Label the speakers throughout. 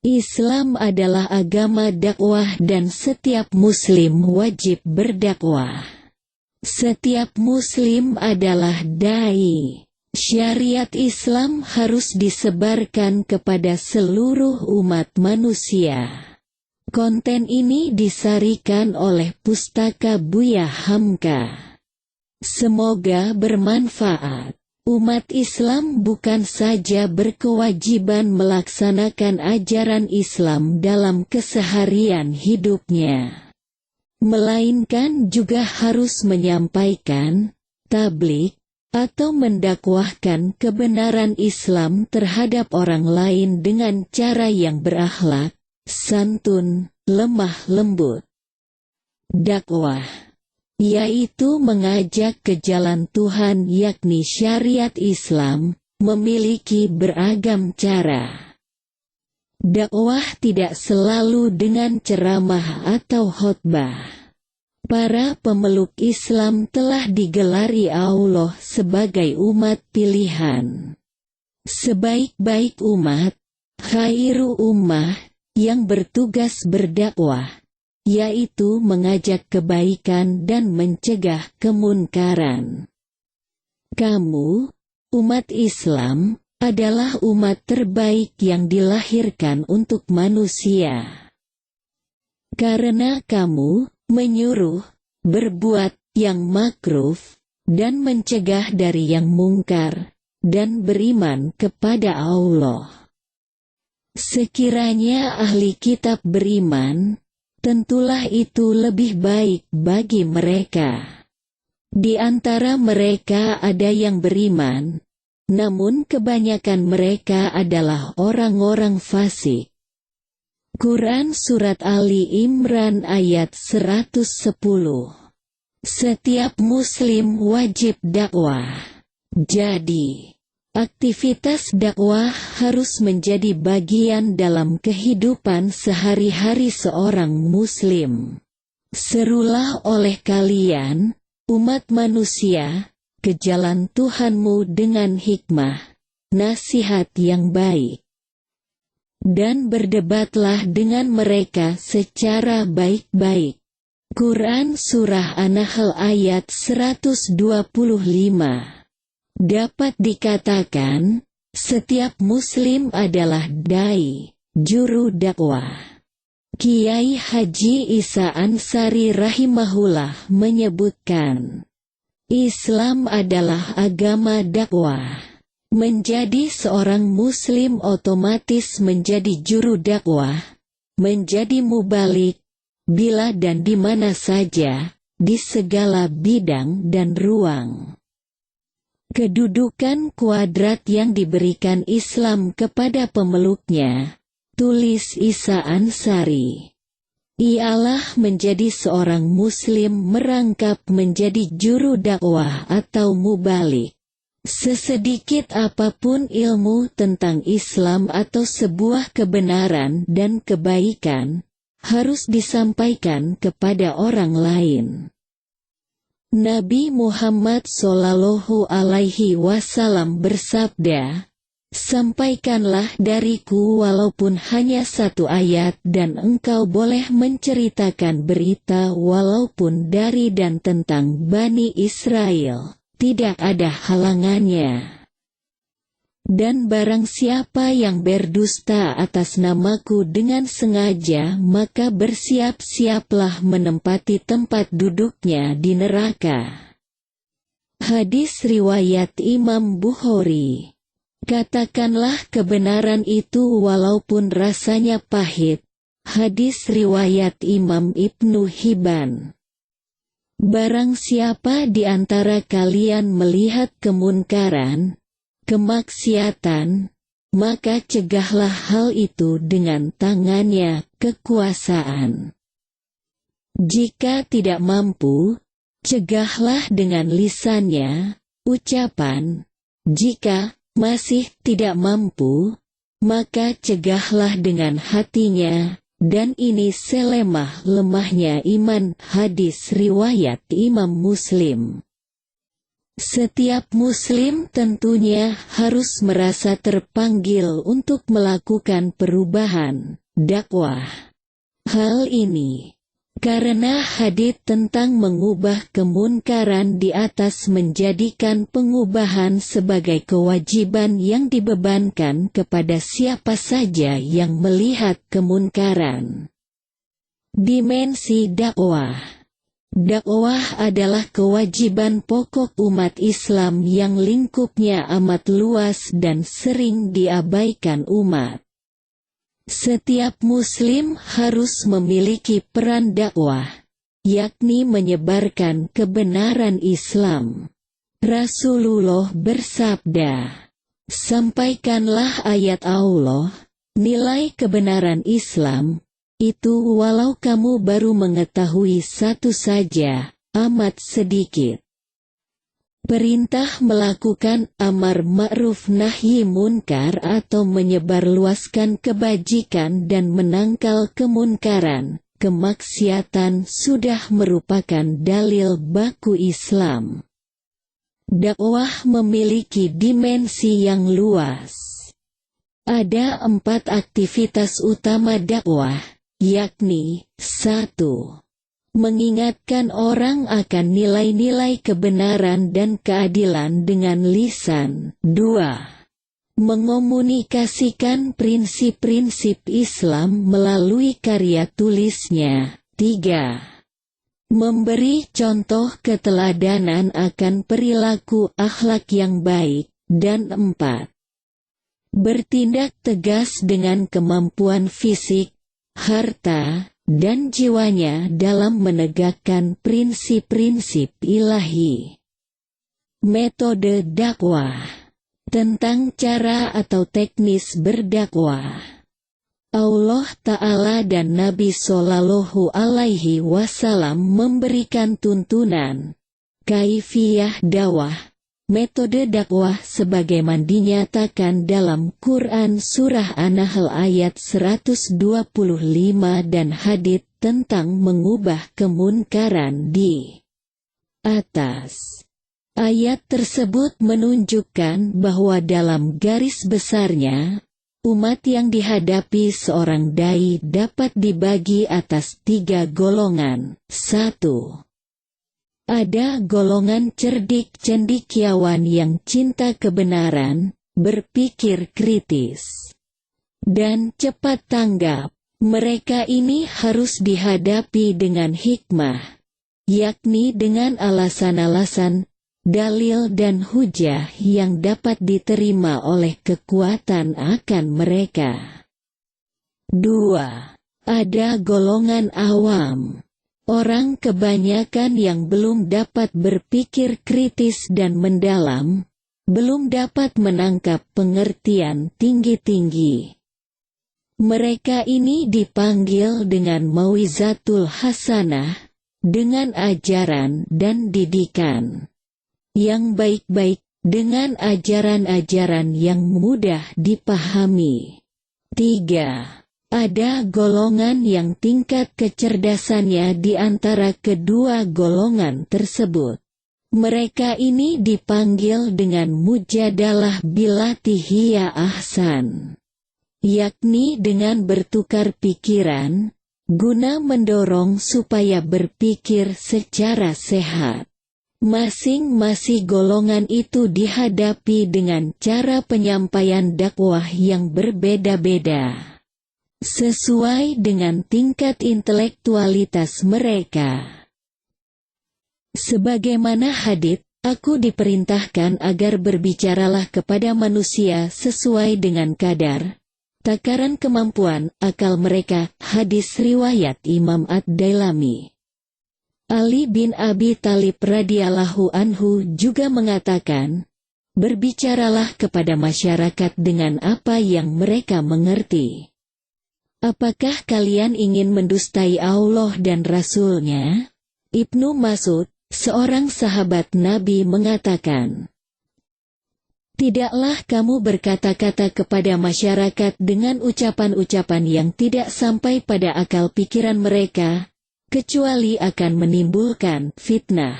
Speaker 1: Islam adalah agama dakwah dan setiap muslim wajib berdakwah. Setiap muslim adalah dai. Syariat Islam harus disebarkan kepada seluruh umat manusia. Konten ini disarikan oleh Pustaka Buya Hamka. Semoga bermanfaat. Umat Islam bukan saja berkewajiban melaksanakan ajaran Islam dalam keseharian hidupnya, melainkan juga harus menyampaikan, tabligh, atau mendakwahkan kebenaran Islam terhadap orang lain dengan cara yang berakhlak, santun, lemah lembut. Dakwah, yaitu mengajak ke jalan Tuhan yakni syariat Islam, memiliki beragam cara. Dakwah tidak selalu dengan ceramah atau khotbah. Para pemeluk Islam telah digelari Allah sebagai umat pilihan. Sebaik-baik umat, khairu ummah, yang bertugas berdakwah, yaitu mengajak kebaikan dan mencegah kemunkaran. Kamu, umat Islam, adalah umat terbaik yang dilahirkan untuk manusia. Karena kamu menyuruh, berbuat yang makruh, dan mencegah dari yang mungkar, dan beriman kepada Allah. Sekiranya ahli kitab beriman, tentulah itu lebih baik bagi mereka. Di antara mereka ada yang beriman, namun kebanyakan mereka adalah orang-orang fasik. Quran Surat Ali Imran ayat 110. Setiap muslim wajib dakwah. Jadi, aktivitas dakwah harus menjadi bagian dalam kehidupan sehari-hari seorang muslim. Serulah oleh kalian, umat manusia, ke jalan Tuhanmu dengan hikmah, nasihat yang baik. Dan berdebatlah dengan mereka secara baik-baik. Quran Surah An-Nahl ayat 125. Dapat dikatakan, setiap muslim adalah dai, juru dakwah. Kiai Haji Isa Ansari rahimahullah menyebutkan, Islam adalah agama dakwah. Menjadi seorang muslim otomatis menjadi juru dakwah, menjadi mubalik, bila dan di mana saja, di segala bidang dan ruang. Kedudukan kuadrat yang diberikan Islam kepada pemeluknya, tulis Isa Ansari, ialah menjadi seorang muslim merangkap menjadi juru dakwah atau mubalik. Sesedikit apapun ilmu tentang Islam atau sebuah kebenaran dan kebaikan, harus disampaikan kepada orang lain. Nabi Muhammad SAW bersabda, sampaikanlah dariku walaupun hanya satu ayat dan engkau boleh menceritakan berita walaupun dari dan tentang Bani Israel. Tidak ada halangannya. Dan barang siapa yang berdusta atas namaku dengan sengaja maka bersiap-siaplah menempati tempat duduknya di neraka. Hadis riwayat Imam Bukhari. Katakanlah kebenaran itu walaupun rasanya pahit. Hadis riwayat Imam Ibnu Hibban. Barang siapa di antara kalian melihat kemunkaran, kemaksiatan, maka cegahlah hal itu dengan tangannya, kekuasaan. Jika tidak mampu, cegahlah dengan lisannya, ucapan. Jika masih tidak mampu, maka cegahlah dengan hatinya. Dan ini selemah lemahnya iman. Hadis riwayat Imam Muslim. Setiap muslim tentunya harus merasa terpanggil untuk melakukan perubahan dakwah. Hal ini karena hadits tentang mengubah kemunkaran di atas menjadikan pengubahan sebagai kewajiban yang dibebankan kepada siapa saja yang melihat kemunkaran. Dimensi dakwah. Dakwah adalah kewajiban pokok umat Islam yang lingkupnya amat luas dan sering diabaikan umat. Setiap muslim harus memiliki peran dakwah, yakni menyebarkan kebenaran Islam. Rasulullah bersabda, "Sampaikanlah ayat Allah, nilai kebenaran Islam, itu walau kamu baru mengetahui satu saja, amat sedikit." Perintah melakukan amar ma'ruf nahi munkar atau menyebarluaskan kebajikan dan menangkal kemunkaran, kemaksiatan sudah merupakan dalil baku Islam. Dakwah memiliki dimensi yang luas. Ada 4 aktivitas utama dakwah, yakni 1. Mengingatkan orang akan nilai-nilai kebenaran dan keadilan dengan lisan. 2. Mengomunikasikan prinsip-prinsip Islam melalui karya tulisnya. 3. Memberi contoh keteladanan akan perilaku akhlak yang baik. Dan 4. Bertindak tegas dengan kemampuan fisik, harta, dan jiwanya dalam menegakkan prinsip-prinsip ilahi. Metode dakwah. Tentang cara atau teknis berdakwah. Allah Ta'ala dan Nabi Shallallahu Alaihi Wasallam memberikan tuntunan, kaifiyah dakwah, metode dakwah sebagaimana dinyatakan dalam Quran Surah An-Nahl ayat 125 dan hadits tentang mengubah kemunkaran di atas. Ayat tersebut menunjukkan bahwa dalam garis besarnya, umat yang dihadapi seorang dai dapat dibagi atas 3 golongan. 1. Ada golongan cerdik cendekiawan yang cinta kebenaran, berpikir kritis, dan cepat tanggap. Mereka ini harus dihadapi dengan hikmah, yakni dengan alasan-alasan, dalil dan hujah yang dapat diterima oleh kekuatan akan mereka. 2. Ada golongan awam. Orang kebanyakan yang belum dapat berpikir kritis dan mendalam, belum dapat menangkap pengertian tinggi-tinggi. Mereka ini dipanggil dengan mau'izatul hasanah, dengan ajaran dan didikan yang baik-baik, dengan ajaran-ajaran yang mudah dipahami. 3. Ada golongan yang tingkat kecerdasannya di antara kedua golongan tersebut. Mereka ini dipanggil dengan mujadalah billati hiya ahsan, yakni dengan bertukar pikiran, guna mendorong supaya berpikir secara sehat. Masing-masing golongan itu dihadapi dengan cara penyampaian dakwah yang berbeda-beda, sesuai dengan tingkat intelektualitas mereka. Sebagaimana hadits, aku diperintahkan agar berbicaralah kepada manusia sesuai dengan kadar, takaran kemampuan, akal mereka. Hadis riwayat Imam Ad-Dailami. Ali bin Abi Thalib radhiyallahu anhu juga mengatakan, berbicaralah kepada masyarakat dengan apa yang mereka mengerti. Apakah kalian ingin mendustai Allah dan Rasul-Nya? Ibnu Mas'ud, seorang sahabat Nabi mengatakan, tidaklah kamu berkata-kata kepada masyarakat dengan ucapan-ucapan yang tidak sampai pada akal pikiran mereka, kecuali akan menimbulkan fitnah.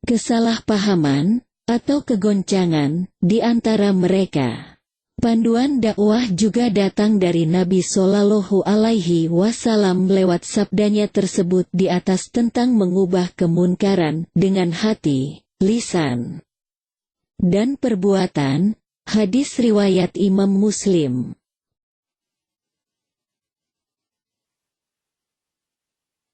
Speaker 1: kesalahpahaman, atau kegoncangan di antara mereka. Panduan dakwah juga datang dari Nabi Shallallahu Alaihi Wasallam lewat sabdanya tersebut di atas tentang mengubah kemunkaran dengan hati, lisan, dan perbuatan. Hadis riwayat Imam Muslim.